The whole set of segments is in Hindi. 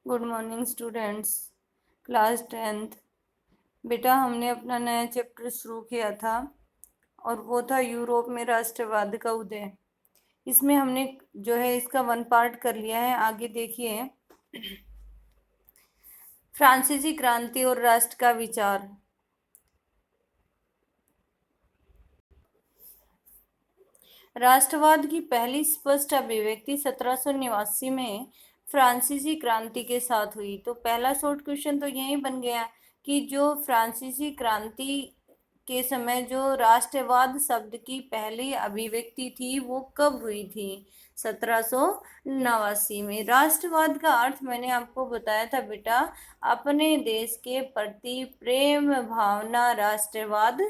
Good morning students. Class 10th। बेटा हमने अपना नया चैप्टर शुरू किया था और वो था यूरोप में राष्ट्रवाद का उदय। इसमें हमने जो है इसका 1 पार्ट कर लिया है। आगे देखिए, फ्रांसीसी क्रांति और राष्ट्र का विचार। राष्ट्रवाद की पहली स्पष्ट अभिव्यक्ति 1789 में फ्रांसीसी क्रांति के साथ हुई। तो पहला शॉर्ट क्वेश्चन तो यही बन गया कि जो फ्रांसीसी क्रांति के समय जो राष्ट्रवाद शब्द की पहली अभिव्यक्ति थी वो कब हुई थी? 1789 में। राष्ट्रवाद का अर्थ मैंने आपको बताया था बेटा, अपने देश के प्रति प्रेम भावना राष्ट्रवाद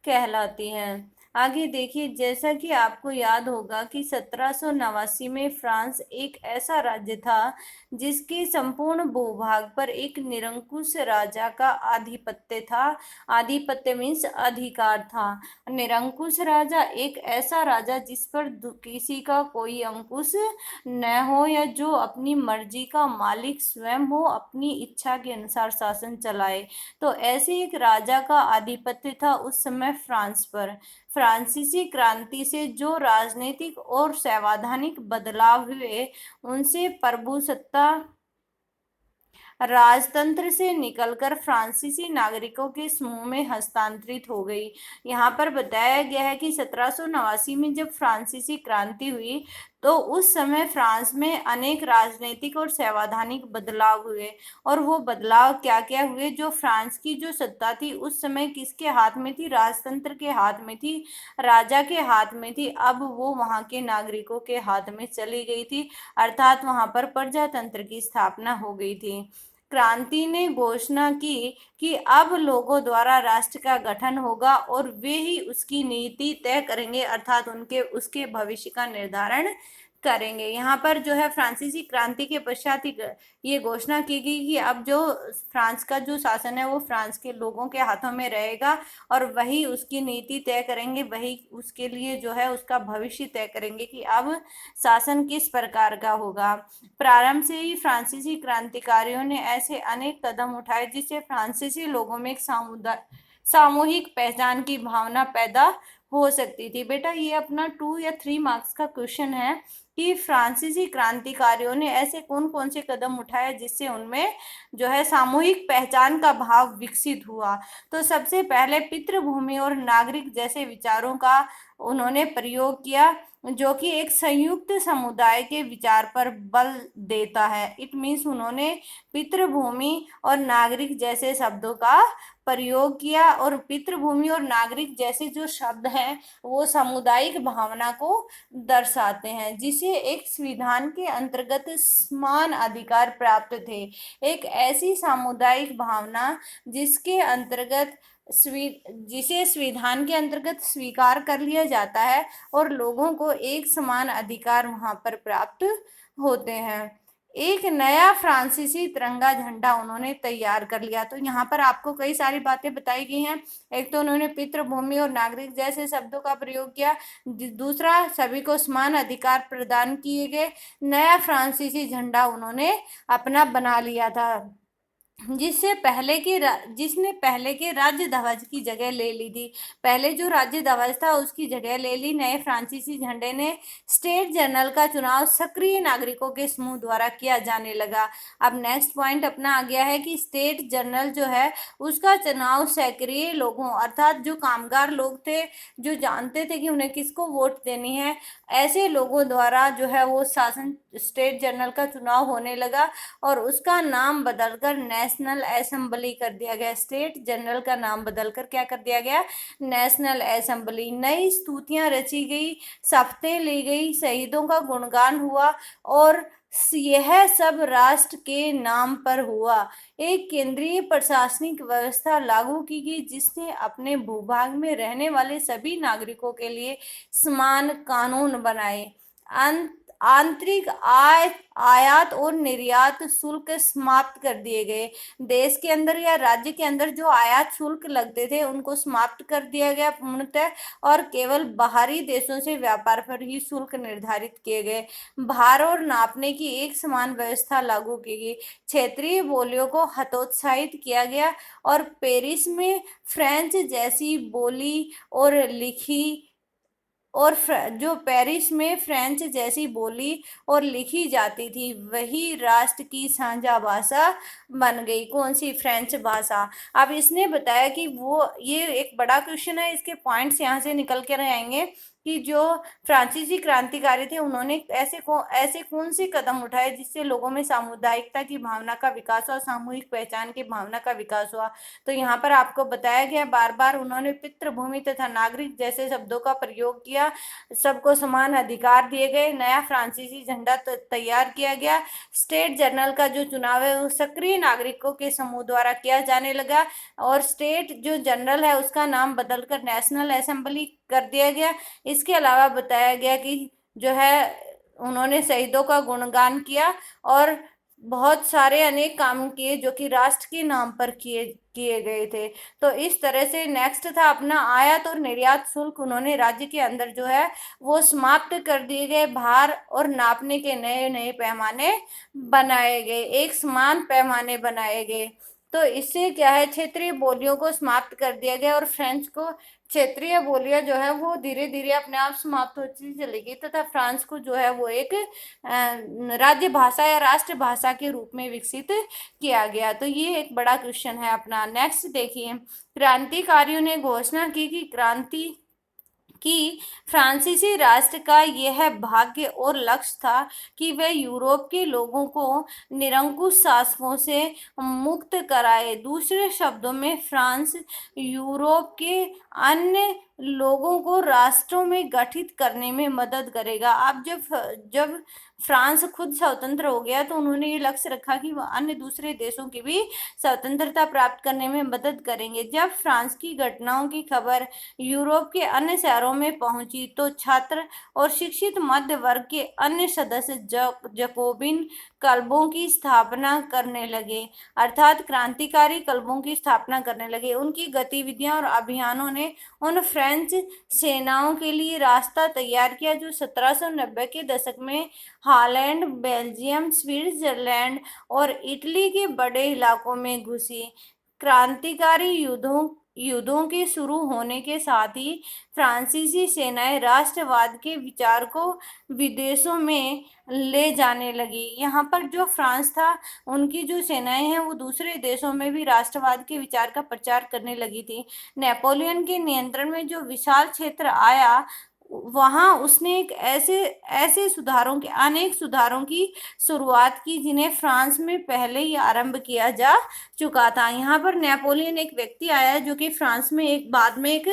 कहलाती है। आगे देखिए, जैसा कि आपको याद होगा कि 1789 में फ्रांस एक ऐसा राज्य था जिसके संपूर्ण भूभाग पर एक निरंकुश राजा का आधिपत्य था। आधिपत्य मीन्स अधिकार था। निरंकुश राजा एक ऐसा राजा जिस पर किसी का कोई अंकुश न हो, या जो अपनी मर्जी का मालिक स्वयं हो, अपनी इच्छा के अनुसार शासन चलाए। तो ऐसे एक राजा का आधिपत्य था उस समय फ्रांस पर। फ्रांसीसी क्रांति से जो राजनीतिक और संवैधानिक बदलाव हुए उनसे प्रभुसत्ता राजतंत्र से निकलकर फ्रांसीसी नागरिकों के समूह में हस्तांतरित हो गई। यहाँ पर बताया गया है कि 1789 में जब फ्रांसीसी क्रांति हुई तो उस समय फ्रांस में अनेक राजनीतिक और संवैधानिक बदलाव हुए। और वो बदलाव क्या क्या हुए? जो फ्रांस की जो सत्ता थी उस समय किसके हाथ में थी? राजतंत्र के हाथ में थी, राजा के हाथ में थी। अब वो वहाँ के नागरिकों के हाथ में चली गई थी, अर्थात वहाँ पर प्रजातंत्र की स्थापना हो गई थी। क्रांति ने घोषणा की कि अब लोगों द्वारा राष्ट्र का गठन होगा और वे ही उसकी नीति तय करेंगे, अर्थात उनके उसके भविष्य का निर्धारण करेंगे। यहाँ पर जो है फ्रांसीसी क्रांति के पश्चात ही ये घोषणा की गई कि अब जो फ्रांस का जो शासन है वो फ्रांस के लोगों के हाथों में रहेगा और वही उसकी नीति तय करेंगे, वही उसके लिए जो है उसका भविष्य तय करेंगे कि अब शासन किस प्रकार का होगा। प्रारंभ से ही फ्रांसीसी क्रांतिकारियों ने ऐसे अनेक कदम उठाए जिससे फ्रांसीसी लोगों में एक सामूहिक पहचान की भावना पैदा हो सकती थी। बेटा ये अपना 2 या 3 मार्क्स का क्वेश्चन है कि फ्रांसीसी क्रांतिकारियों ने ऐसे कौन कौन से कदम उठाए जिससे उनमें जो है सामूहिक पहचान का भाव विकसित हुआ। तो सबसे पहले पितृभूमि और नागरिक जैसे विचारों का उन्होंने प्रयोग किया, जो कि एक संयुक्त समुदाय के विचार पर बल देता है। इट मीन्स उन्होंने पितृभूमि और नागरिक जैसे शब्दों का प्रयोग किया, और पितृभूमि और नागरिक जैसे जो शब्द हैं वो सामुदायिक भावना को दर्शाते हैं, जिसे एक संविधान के अंतर्गत समान अधिकार प्राप्त थे। एक ऐसी सामुदायिक भावना जिसके अंतर्गत जिसे संविधान के अंतर्गत स्वीकार कर लिया जाता है और लोगों को एक समान अधिकार वहां पर प्राप्त होते हैं। एक नया फ्रांसीसी तिरंगा झंडा उन्होंने तैयार कर लिया। तो यहाँ पर आपको कई सारी बातें बताई गई हैं। एक तो उन्होंने पितृभूमि और नागरिक जैसे शब्दों का प्रयोग किया, दूसरा सभी को समान अधिकार प्रदान किए गए, नया फ्रांसीसी झंडा उन्होंने अपना बना लिया था जिसने पहले के राज्य ध्वज की जगह ले ली थी। पहले जो राज्य ध्वज था उसकी जगह ले ली नए फ्रांसीसी झंडे ने। स्टेट जनरल का चुनाव सक्रिय नागरिकों के समूह द्वारा किया जाने लगा। अब नेक्स्ट पॉइंट अपना आ गया है कि स्टेट जनरल जो है उसका चुनाव सक्रिय लोगों, अर्थात जो कामगार लोग थे, जो जानते थे कि उन्हें किसको वोट देनी है, ऐसे लोगों द्वारा जो है वो शासन स्टेट जनरल का चुनाव होने लगा और उसका नाम बदलकर नेशनल असेंबली कर दिया गया। स्टेट जनरल का नाम बदलकर क्या कर दिया गया? National assembly. नई स्तुतियां रची गई, शपथें ली गई, शहीदों का गुणगान हुआ और यह सब राष्ट्र के नाम पर हुआ। एक केंद्रीय प्रशासनिक व्यवस्था लागू की गई जिसने अपने भूभाग में रहने वाले सभी नागरिकों के लिए समान कानून बनाए। आंतरिक आयात और निर्यात शुल्क समाप्त कर दिए गए। देश के अंदर या राज्य के अंदर जो आयात शुल्क लगते थे उनको समाप्त कर दिया गया पूर्णतः, और केवल बाहरी देशों से व्यापार पर ही शुल्क निर्धारित किए गए। भार और नापने की एक समान व्यवस्था लागू की गई। क्षेत्रीय बोलियों को हतोत्साहित किया गया और पेरिस में फ्रेंच जैसी बोली और लिखी और जो पेरिस में फ्रेंच जैसी बोली और लिखी जाती थी वही राष्ट्र की साझा भाषा बन गई। कौन सी? फ्रेंच भाषा। अब इसने बताया कि वो, ये एक बड़ा क्वेश्चन है, इसके पॉइंट्स यहाँ से निकल कर आएंगे कि जो फ्रांसीसी क्रांतिकारी थे उन्होंने ऐसे कौन से कदम उठाए जिससे लोगों में सामुदायिकता की भावना का विकास हुआ, सामूहिक पहचान की भावना का विकास हुआ। तो यहाँ पर आपको बताया गया बार बार उन्होंने पितृभूमि तथा नागरिक जैसे शब्दों का प्रयोग किया, सबको समान अधिकार दिए गए, नया फ्रांसीसी झंडा तैयार किया गया, स्टेट जनरल का जो चुनाव है वो सक्रिय नागरिकों के समूह द्वारा किया जाने लगा, और स्टेट जो जनरल है उसका नाम बदलकर नेशनल असेंबली कर दिया गया। इसके अलावा बताया गया कि जो है उन्होंने शहीदों का गुणगान किया और बहुत सारे अनेक काम किए जो कि राष्ट्र के नाम पर किए किए गए थे। तो इस तरह से नेक्स्ट था अपना आयात और निर्यात शुल्क। उन्होंने राज्य के अंदर जो है वो समाप्त कर दिए गए। भार और नापने के नए नए पैमाने बनाए गए, एक समान पैमाने बनाए गए। तो इससे क्या है, क्षेत्रीय बोलियों को समाप्त कर दिया गया और फ्रेंच को, क्षेत्रीय बोलियां जो है वो धीरे धीरे अपने आप समाप्त होती चली गई तथा फ्रांस को जो है वो एक राज्य भाषा या राष्ट्र भाषा के रूप में विकसित किया गया। तो ये एक बड़ा क्वेश्चन है अपना। नेक्स्ट देखिए, क्रांतिकारियों ने घोषणा की कि फ्रांसीसी राष्ट्र का यह भाग्य और लक्ष्य था कि वह यूरोप के लोगों को निरंकुश शासकों से मुक्त कराए। दूसरे शब्दों में फ्रांस यूरोप के अन्य लोगों को राष्ट्रों में गठित करने में मदद करेगा। अब जब फ्रांस खुद स्वतंत्र हो गया तो उन्होंने ये लक्ष्य रखा कि वह अन्य दूसरे देशों की भी स्वतंत्रता प्राप्त करने में मदद करेंगे। जब फ्रांस की घटनाओं की खबर यूरोप के अन्य शहरों में पहुंची तो छात्र और शिक्षित मध्य वर्ग के अन्य सदस्य जकोबिन क्लबों की स्थापना करने लगे, अर्थात क्रांतिकारी क्लबों की स्थापना करने लगे। उनकी गतिविधियां और अभियानों ने उन फ्रेंच सेनाओं के लिए रास्ता तैयार किया जो 1790 के दशक में हॉलैंड, बेल्जियम, स्विट्जरलैंड और इटली के बड़े इलाकों में घुसी। क्रांतिकारी युद्धों के शुरू होने के साथ ही फ्रांसीसी सेनाएं राष्ट्रवाद के विचार को विदेशों में ले जाने लगी। यहाँ पर जो फ्रांस था उनकी जो सेनाएं हैं वो दूसरे देशों में भी राष्ट्रवाद के विचार का प्रचार करने लगी थी। नेपोलियन के नियंत्रण में जो विशाल क्षेत्र आया वहां उसने एक ऐसे ऐसे अनेक सुधारों की शुरुआत की जिन्हें फ्रांस में पहले ही आरंभ किया जा चुका था। यहाँ पर नेपोलियन एक व्यक्ति आया जो कि फ्रांस में एक बाद में एक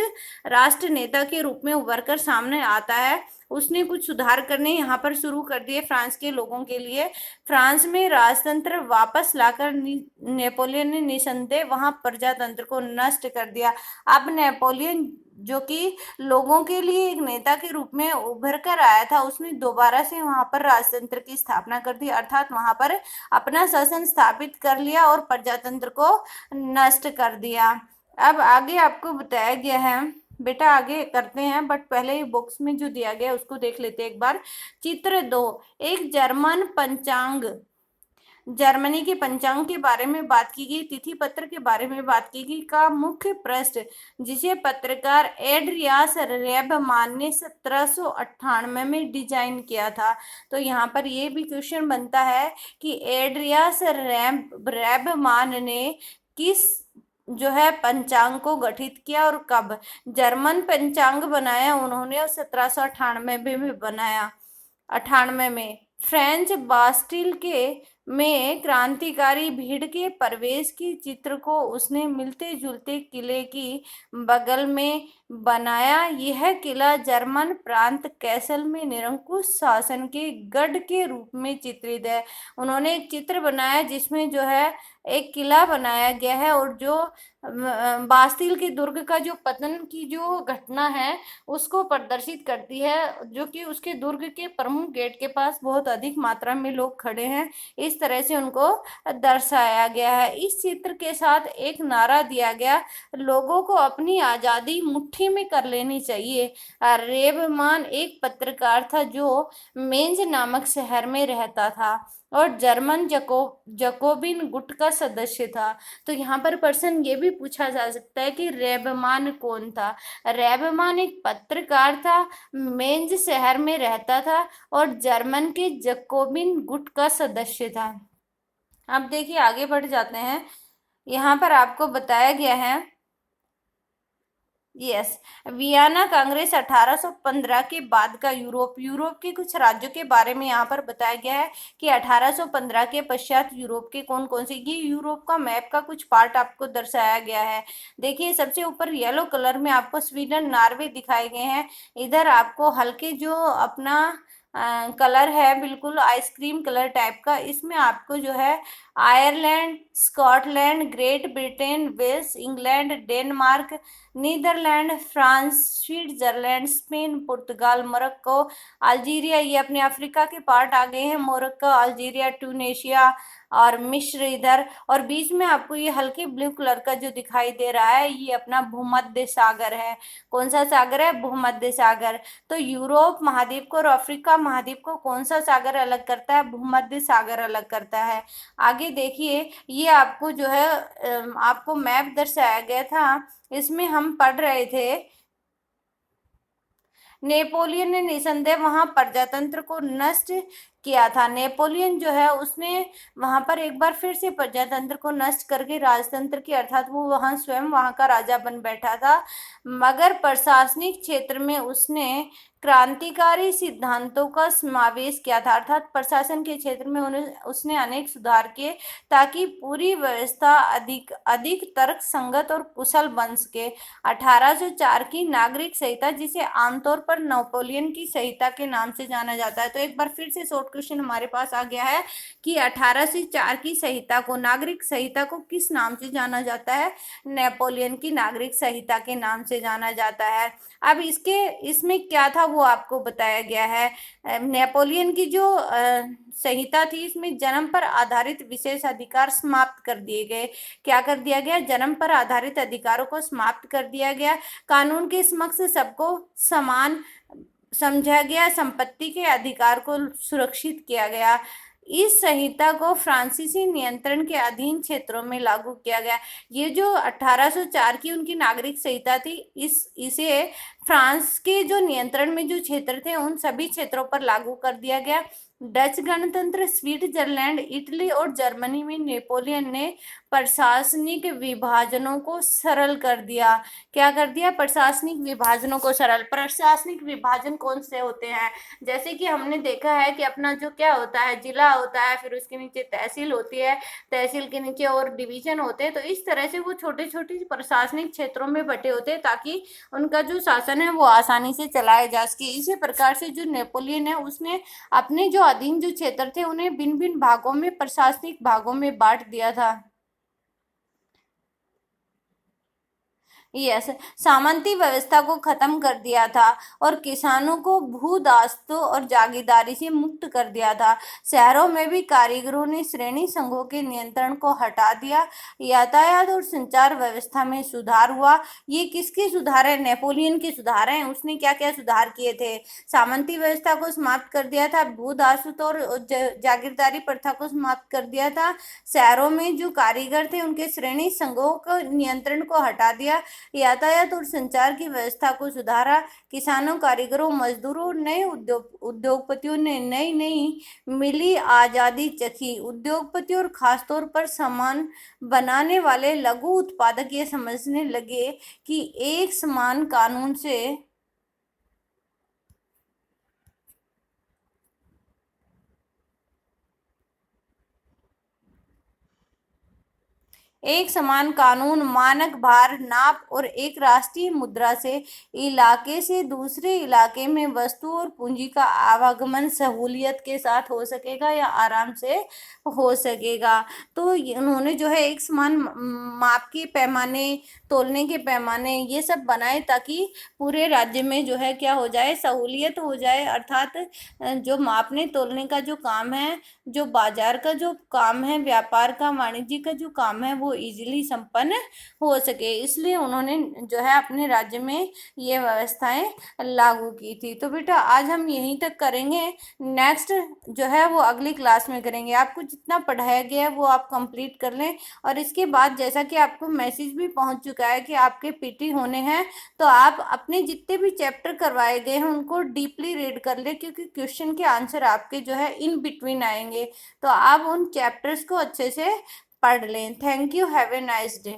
राष्ट्र नेता के रूप में उभर कर सामने आता है। उसने कुछ सुधार करने यहाँ पर शुरू कर दिए फ्रांस के लोगों के लिए। फ्रांस में राजतंत्र वापस लाकर नेपोलियन ने निसंदेह वहां प्रजातंत्र को नष्ट कर दिया। अब नेपोलियन जो कि लोगों के लिए एक नेता के रूप में उभर कर आया था उसने दोबारा से वहां पर राजतंत्र की स्थापना कर दी, अर्थात वहां पर अपना शासन स्थापित कर लिया और प्रजातंत्र को नष्ट कर दिया। अब आगे आपको बताया गया है, बेटा आगे करते हैं बट पहले ही बुक्स में जो दिया गया है उसको देख लेते हैं एक बार। चित्र 2, एक जर्मन पंचांग, जर्मनी के पंचांग के बारे में बात की गई, तिथि पत्र के बारे में बात की गई का मुख्य पृष्ठ जिसे पत्रकार एड्रियास रेबमान ने 1798 में डिजाइन किया था। तो यहाँ पर ये भी क्वेश्चन बनता है कि एड्रियास रेबमान ने किस जो है पंचांग को गठित किया और कब। जर्मन पंचांग बनाया उन्होंने और 1798 में बनाया, 98 में फ्रेंच बास्टिल के में क्रांतिकारी भीड़ के प्रवेश की चित्र को उसने मिलते जुलते किले की बगल में बनाया। यह किला जर्मन प्रांत कैसल में निरंकुश शासन के गढ़ के रूप में चित्रित है। उन्होंने एक चित्र बनाया जिसमें जो है एक किला बनाया गया है, और जो बास्तिल के दुर्ग का जो पतन की जो घटना है उसको प्रदर्शित करती है, जो कि उसके दुर्ग के प्रमुख गेट के पास बहुत अधिक मात्रा में लोग खड़े हैं। इस तरह से उनको दर्शाया गया है। इस चित्र के साथ एक नारा दिया गया, लोगों को अपनी आजादी मुट्ठी में कर लेनी चाहिए। रेबमान एक पत्रकार था जो मेंज नामक शहर में रहता था और जर्मन जकोबिन गुट का सदस्य था। तो यहाँ पर प्रश्न ये भी पूछा जा सकता है कि रेबमान कौन था। रेबमान एक पत्रकार था, मेंज शहर में रहता था और जर्मन के जकोबिन गुट का सदस्य था। अब देखिए आगे बढ़ जाते हैं। यहाँ पर आपको बताया गया है, यस, वियना कांग्रेस 1815 के बाद का यूरोप के कुछ राज्यों के बारे में यहाँ पर बताया गया है कि 1815 के पश्चात यूरोप के कौन कौन से, ये यूरोप का मैप का कुछ पार्ट आपको दर्शाया गया है। देखिए सबसे ऊपर येलो कलर में आपको स्वीडन नॉर्वे दिखाए गए हैं। इधर आपको हल्के जो अपना कलर है बिल्कुल आइसक्रीम कलर टाइप का, इसमें आपको जो है Ireland, Scotland, Great Britain, Wales, England, Denmark, Netherland, France, Switzerland, Spain, पुर्तगाल, मोरक्को, अल्जीरिया, ये अपने अफ्रीका के पार्ट आ गए हैं। मोरक्को, अल्जीरिया, ट्यूनेशिया और मिस्र इधर, और बीच में आपको ये हल्के ब्लू कलर का जो दिखाई दे रहा है ये अपना भूमध्य सागर है। कौन सा सागर है? भूमध्य सागर। तो यूरोप महाद्वीप को और अफ्रीका महाद्वीप को कौन सा सागर अलग करता है? भूमध्य सागर अलग करता है। आगे देखिए, ये आपको जो है आपको मैप दर्शाया गया था, इसमें हम पढ़ रहे थे नेपोलियन ने निसंदेह वहां प्रजातंत्र को नष्ट किया था। नेपोलियन जो है उसने वहां पर एक बार फिर से प्रजातंत्र को नष्ट करके राजतंत्र की, अर्थात वो वहां स्वयं वहां का राजा बन बैठा था। मगर प्रशासनिक क्षेत्र में उसने क्रांतिकारी सिद्धांतों का समावेश किया था, अर्थात प्रशासन के क्षेत्र में उन्हें उसने अनेक सुधार किए ताकि पूरी व्यवस्था अधिक अधिक तर्क संगत और कुशल बन सके। 1804 की नागरिक संहिता, जिसे आमतौर पर नेपोलियन की संहिता के नाम से जाना जाता है। तो एक बार फिर से शॉर्ट क्वेश्चन हमारे पास आ गया है कि 1804 की संहिता को, नागरिक संहिता को किस नाम से जाना जाता है? नेपोलियन की नागरिक संहिता के नाम से जाना जाता है। अब इसमें क्या था वो आपको बताया गया है। नेपोलियन की जो संहिता थी इसमें जन्म पर आधारित विशेष अधिकार समाप्त कर दिए गए। क्या कर दिया गया? जन्म पर आधारित अधिकारों को समाप्त कर दिया गया। कानून के समक्ष सबको समान समझा गया। संपत्ति के अधिकार को सुरक्षित किया गया। इस संहिता को फ्रांसीसी नियंत्रण के अधीन क्षेत्रों में लागू किया गया। ये जो 1804 की उनकी नागरिक संहिता थी, इसे फ्रांस के जो नियंत्रण में जो क्षेत्र थे उन सभी क्षेत्रों पर लागू कर दिया गया। डच गणतंत्र, स्विट्जरलैंड, इटली और जर्मनी में नेपोलियन ने प्रशासनिक विभाजनों को सरल कर दिया। क्या कर दिया? प्रशासनिक विभाजनों को सरल। प्रशासनिक विभाजन कौन से होते हैं? जैसे कि हमने देखा है कि अपना जो क्या होता है, जिला होता है, फिर उसके नीचे तहसील होती है, तहसील के नीचे और डिवीजन होते हैं। तो इस तरह से वो छोटे छोटे प्रशासनिक क्षेत्रों में बटे होते हैं ताकि उनका जो शासन है वो आसानी से चलाया जा सके। इसी प्रकार से जो नेपोलियन है उसने अपने जो अधीन जो क्षेत्र थे उन्हें भिन्न भिन्न भागों में, प्रशासनिक भागों में बांट दिया था। यस, सामंती व्यवस्था को खत्म कर दिया था और किसानों को भूदासों और जागीरदारी से मुक्त कर दिया था। शहरों में भी कारीगरों ने श्रेणी संघों के नियंत्रण को हटा दिया। यातायात और संचार व्यवस्था में सुधार हुआ। ये किसके सुधार है? नेपोलियन के सुधार हैं। उसने क्या क्या सुधार किए थे? सामंती व्यवस्था को समाप्त कर दिया था, भूदासों और जागीरदारी प्रथा को समाप्त कर दिया था, शहरों में जो कारीगर थे उनके श्रेणी संघों को नियंत्रण को हटा दिया, यातायात और संचार की व्यवस्था को सुधारा, किसानों, कारीगरों, मजदूरों और नए उद्योगपतियों ने नई नई मिली आजादी चखी। उद्योगपति और खासतौर पर सामान बनाने वाले लघु उत्पादक ये समझने लगे कि एक समान कानून से एक समान कानून, मानक भार, नाप और एक राष्ट्रीय मुद्रा से इलाके से दूसरे इलाके में वस्तु और पूंजी का आवागमन सहूलियत के साथ हो सकेगा या आराम से हो सकेगा। तो उन्होंने जो है एक समान माप के पैमाने, तोलने के पैमाने ये सब बनाए ताकि पूरे राज्य में जो है क्या हो जाए, सहूलियत हो जाए। अर्थात जो मापने तोलने का जो काम है, जो बाजार का जो काम है, व्यापार का, वाणिज्य का जो काम है, वो इजीली संपन्न हो सके, इसलिए उन्होंने जो है अपने राज्य में ये व्यवस्थाएं लागू की थी। तो बेटा आज हम यहीं तक करेंगे, नेक्स्ट जो है वो अगली क्लास में करेंगे। आपको जितना पढ़ाया गया है वो आप कंप्लीट कर लें, और इसके बाद जैसा कि आपको मैसेज भी पहुंच चुका है कि आपके पीटी होने हैं, तो आप अपने जितने भी चैप्टर करवाए गए हैं उनको डीपली रीड कर ले, क्योंकि क्वेश्चन के आंसर आपके जो है इन बिटवीन आएंगे, तो आप उन चैप्टर्स को अच्छे से पढ़ लें। Thank you, have a nice day.